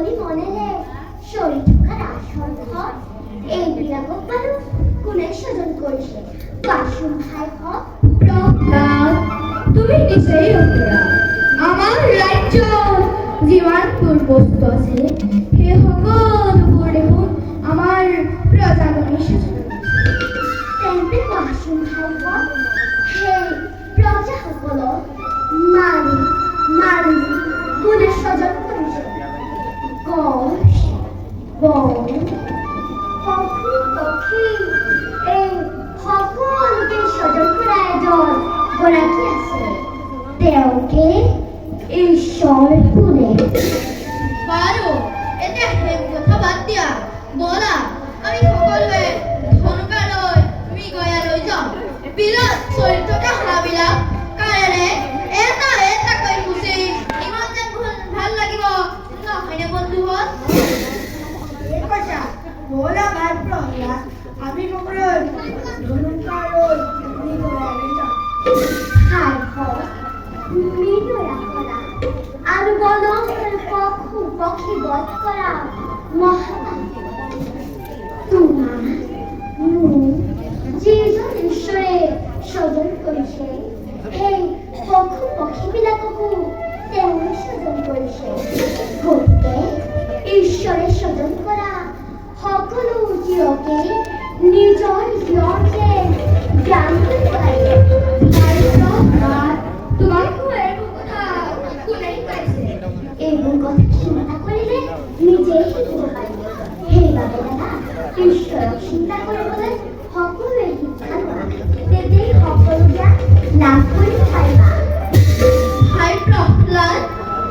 বলি মনেলে শরীর থাকার আসর্থ এইবিলাকক বাৰু কোনে স্বজন কৰিছে কোৱাচোন ভাই হওক প্ৰহ্লাদ, তুমি নিচেই উত্তৰা। আমাৰ ৰাজ্যত যিমানবোৰ বস্তু আছে সেই সকলোবোৰ দেখোন আমাৰ প্ৰজাজনে স্বজন তেন্তে কোৱাচোন ভাই হওক সেই প্ৰজাসকলক মাৰি মাৰি কোনে স্বজন কৰিছে গছ বন পশু পক্ষী এই সকলোকে স্বজন কৰা এজন গৰাকী আছে তেওঁকে ঈশ্বৰ বোলে বাৰু এতিয়া সেই কথা বাদ দিয়া, ব'লা আমি সকলোৱে ধনুকা লৈ মৃগয়ালৈ যাওঁ। বিলত চৰি থকা হাঁহবিলাক কাৰেৰে এটা এটাকৈ খুচি ইমান যেন ভাল লাগিব, নহয়নে বন্ধুহঁত? ব'লা ভাই প্ৰহ্লাদ, আমি সকলোৱে ধনুকা লৈ মৃগয়ালৈ যাওঁ। হাই হওক মৃগয়া কৰা আৰু বনহৰ পশু পক্ষী বধ কৰা মহাপাপ তোমাৰ মোক যিজন ঈশ্বৰে স্বজন কৰিছে সেই পশু পক্ষীবিলাককো তেওঁৱে স্বজন কৰিছে গতিকে ঈশ্বৰে স্বজন কৰা সকলো জীৱকে নিজৰ জীৱনকে জ্ঞান কৰিব লাগে তোমাকো এইবোৰ কথা কোনে শিকাইছে? এইবোৰ কথা চিন্তা কৰিলে নিজেই শিকিব পাৰি সেইবাবে দাদা ঈশ্বৰক চিন্তা কৰিবলৈ সকলোৱে শিক্ষা লোৱা তেতিয়াই সকলো জ্ঞান লাভ কৰিব পাৰিবা ভাই প্ৰহ্লাদ,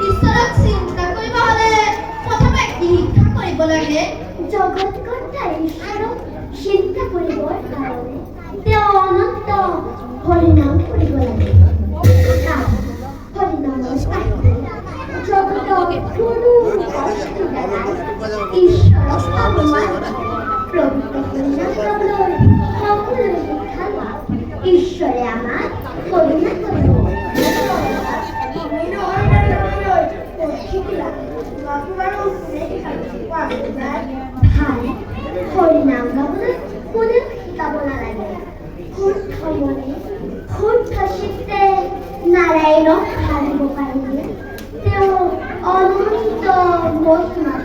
ঈশ্বৰক চিন্তা কৰিব হ'লে প্ৰথমে কি শিক্ষা কৰিব লাগে? জগৎকৰ্তা ঈশ্বৰক চিন্তা কৰিবৰ কাৰণে তেওঁ অনন্ত হৰিনাম কৰিব লাগে হৰিনামৰ বাহিৰে জগতৰ কোনো বস্তু দ্বাৰা ঈশ্বৰক পাব নোৱাৰে পবিত্ৰ হৰিনাম গাবলৈ সকলোৱে শিক্ষা লোৱা ঈশ্বৰে আমাক কৰুণা কৰিব তুমি নহয় বাৰু যাবলৈ ক'ত শিকিলা? তোমাকো বাৰু কোনে শিকালে? কোৱাচোন ভাই। ভাই হৰিনাম গাবলৈ কোনেও শিকাব নালাগে শুদ্ধ মনে শুদ্ধ চিত্তে নাৰায়ণক ভাবিব পাৰিলে তেওঁ অনন্ত মহিমা